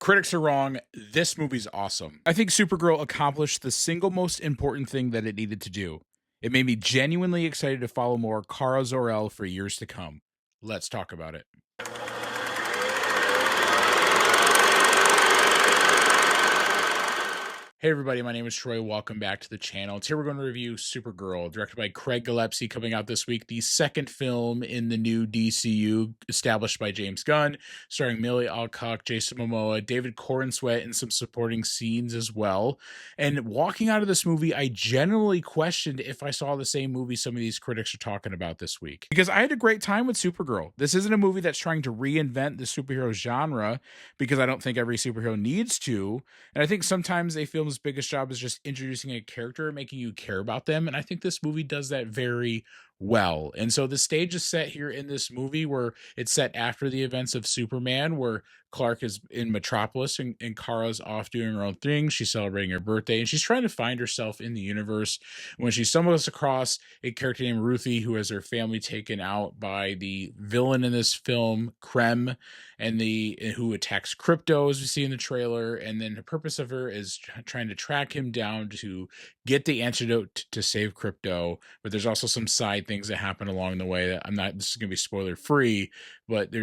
Critics are wrong. This movie's awesome. I think Supergirl accomplished the single most important thing that it needed to do. It made me genuinely excited to follow more Kara Zor-El for years to come. Let's talk about it. Hey everybody, my name is Troy. Welcome back to the channel. Today we're going to review Supergirl, directed by Craig Gillespie, coming out this week. The second film in the new DCU, established by James Gunn, starring Milly Alcock, Jason Momoa, David Corenswet, and some supporting scenes as well. And walking out of this movie, I genuinely questioned if I saw the same movie some of these critics are talking about this week. Because I had a great time with Supergirl. This isn't a movie that's trying to reinvent the superhero genre, because I don't think every superhero needs to. And I think sometimes a film's biggest job is just introducing a character and making you care about them, and I think this movie does that very well. And so the stage is set here in this movie, where it's set after the events of Superman, where Clark is in Metropolis and Kara's off doing her own thing. She's celebrating her birthday and she's trying to find herself in the universe when she stumbles across a character named Ruthie, who has her family taken out by the villain in this film, Krem, and who attacks Krypto, as we see in the trailer. And then the purpose of her is trying to track him down to get the antidote to save Krypto. But there's also some side things that happen along the way that this is going to be spoiler free, but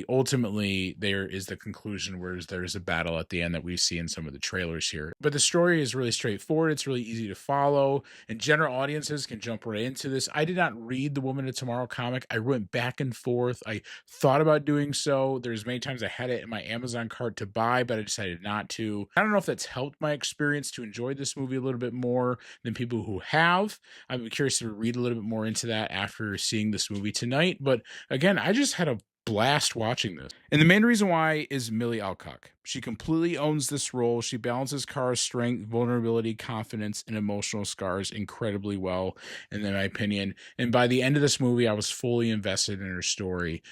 ultimately there is the conclusion where there's a battle at the end that we see in some of the trailers here. But the story is really straightforward. It's really easy to follow, and general audiences can jump right into this. I did not read the Woman of Tomorrow comic. I went back and forth. I thought about doing so. There's many times I had it in my Amazon cart to buy, but I decided not to. I don't know if that's helped my experience to enjoy this movie a little bit more than people who have. I'm curious to read a little bit more into that after seeing this movie tonight. But again, I just had a blast watching this. And the main reason why is Milly Alcock. She completely owns this role. She balances Kara's strength, vulnerability, confidence, and emotional scars incredibly well, in my opinion. And by the end of this movie, I was fully invested in her story.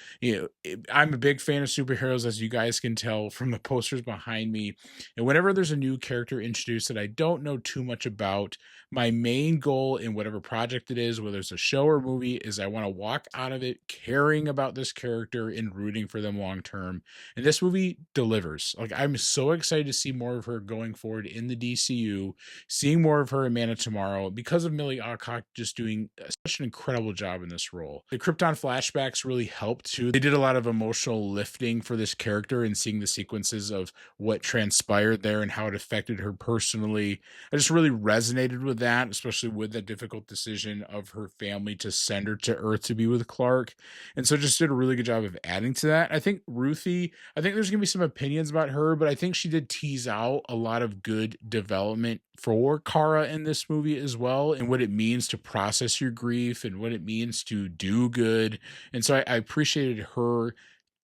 I'm a big fan of superheroes, as you guys can tell from the posters behind me. And whenever there's a new character introduced that I don't know too much about, my main goal in whatever project it is, whether it's a show or movie, is I want to walk out of it caring about this character and rooting for them long term. And this movie delivers. Like, I'm so excited to see more of her going forward in the DCU, seeing more of her in Man of Tomorrow, because of Milly Alcock just doing such an incredible job in this role. The Krypton flashbacks really helped too. They did a lot of emotional lifting for this character, and seeing the sequences of what transpired there and how it affected her personally. I just really resonated with that, especially with the difficult decision of her family to send her to Earth to be with Clark. And so just did a really good job of adding to that. I think Ruthie, I think there's going to be some opinions about her, but I think she did tease out a lot of good development for Kara in this movie as well, and what it means to process your grief and what it means to do good. And so I appreciated her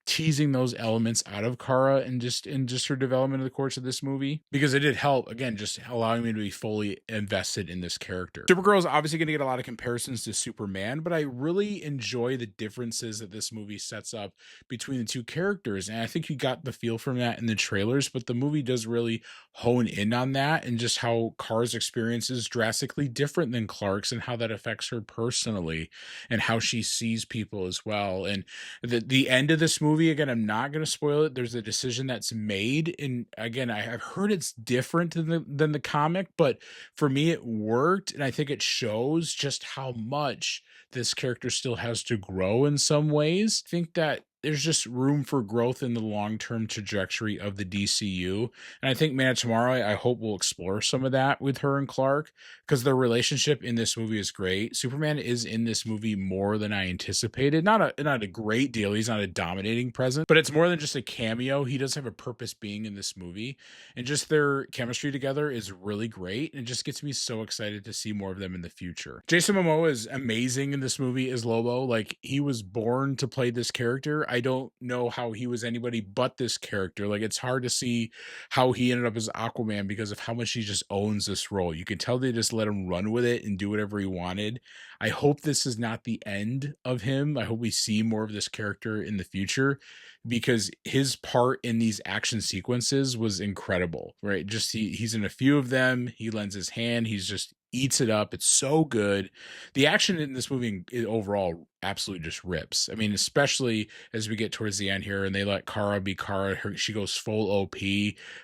teasing those elements out of Kara and just her development in the course of this movie, because it did help, again, just allowing me to be fully invested in this character. Supergirl is obviously going to get a lot of comparisons to Superman, but I really enjoy the differences that this movie sets up between the two characters, and I think you got the feel from that in the trailers. But the movie does really hone in on that, and just how Kara's experience is drastically different than Clark's, and how that affects her personally, and how she sees people as well. And the end of this movie, again, I'm not going to spoil it. There's a decision that's made, and again, I've heard it's different than the comic, but for me it worked, and I think it shows just how much this character still has to grow in some ways. I think that there's just room for growth in the long-term trajectory of the DCU. And I think Man of Tomorrow, I hope, will explore some of that with her and Clark, because their relationship in this movie is great. Superman is in this movie more than I anticipated. Not a great deal. He's not a dominating presence, but it's more than just a cameo. He does have a purpose being in this movie, and just their chemistry together is really great, and it just gets me so excited to see more of them in the future. Jason Momoa is amazing in this movie as Lobo. Like, he was born to play this character. I don't know how he was anybody but this character. Like, it's hard to see how he ended up as Aquaman because of how much he just owns this role. You can tell they just let him run with it and do whatever he wanted. I hope this is not the end of him. I hope we see more of this character in the future, because his part in these action sequences was incredible, right? Just he's in a few of them. He lends his hand. He's just eats it up. It's so good. The action in this movie overall absolutely just rips. I mean, especially as we get towards the end here and they let Kara be Kara, she goes full OP.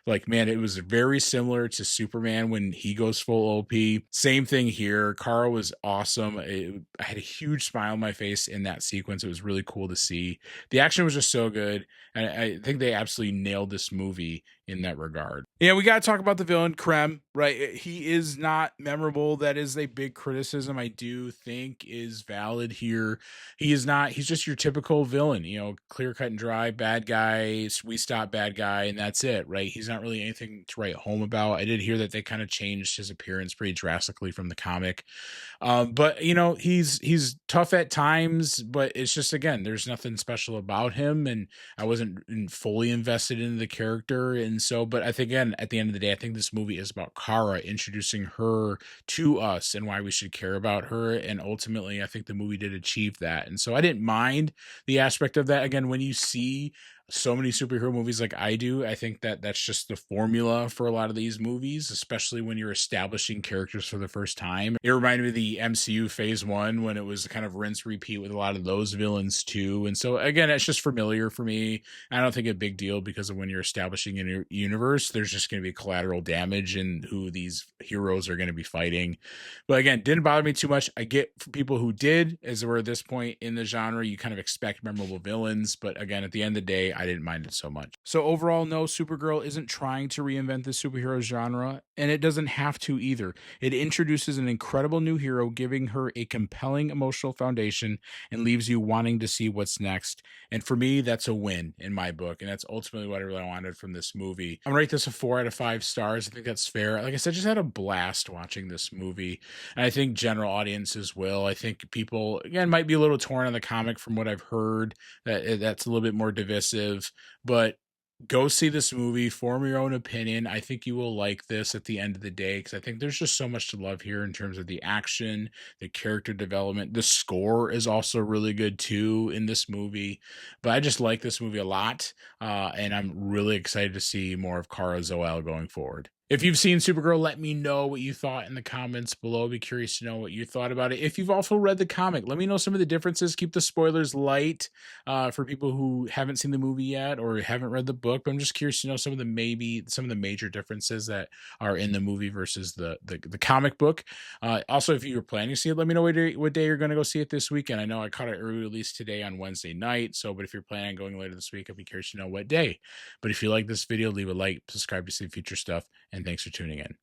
Like, man, it was very similar to Superman when he goes full OP. Same thing here. Kara was awesome. I had a huge smile on my face in that sequence. It was really cool to see. The action was just so good. And I think they absolutely nailed this movie in that regard. Yeah, we got to talk about the villain, Krem, right? He is not memorable. That is a big criticism I do think is valid here. He is not, he's just your typical villain, clear cut and dry, bad guy, we stop bad guy, and that's it, right? He's not really anything to write home about. I did hear that they kind of changed his appearance pretty drastically from the comic. But he's tough at times, but it's just, again, there's nothing special about him, and I wasn't fully invested in the character. And so, but I think, again, at the end of the day, I think this movie is about Kara, introducing her to us and why we should care about her. And ultimately, I think the movie did achieve that. And so I didn't mind the aspect of that. Again, when you see so many superhero movies like I do, I think that that's just the formula for a lot of these movies, especially when you're establishing characters for the first time. It reminded me of the MCU phase 1 when it was kind of rinse repeat with a lot of those villains too. And so, again, it's just familiar for me. I don't think a big deal, because of when you're establishing a universe, there's just going to be collateral damage in who these heroes are going to be fighting. But again, didn't bother me too much. I get for people who did, as we're at this point in the genre, you kind of expect memorable villains. But again, at the end of the day, I didn't mind it so much. So overall, no, Supergirl isn't trying to reinvent the superhero genre, and it doesn't have to either. It introduces an incredible new hero, giving her a compelling emotional foundation and leaves you wanting to see what's next. And for me, that's a win in my book, and that's ultimately what I really wanted from this movie. I'm gonna rate this a 4 out of 5 stars. I think that's fair. Like I said, just had a blast watching this movie, and I think general audiences will. I think people, again, might be a little torn on the comic from what I've heard. That's a little bit more divisive, but go see this movie, form your own opinion. I think you will like this at the end of the day, because I think there's just so much to love here in terms of the action, the character development. The score is also really good too in this movie. But I just like this movie a lot, and I'm really excited to see more of Kara Zor-El going forward. If you've seen Supergirl, let me know what you thought in the comments below. I'd be curious to know what you thought about it. If you've also read the comic, let me know some of the differences. Keep the spoilers light for people who haven't seen the movie yet or haven't read the book. But I'm just curious to know some of the major differences that are in the movie versus the comic book. Also, if you're planning to see it, let me know what day you're going to go see it this weekend. I know I caught it early release today on Wednesday night. But if you're planning on going later this week, I'd be curious to know what day. But if you like this video, leave a like, subscribe to see future stuff, and thanks for tuning in.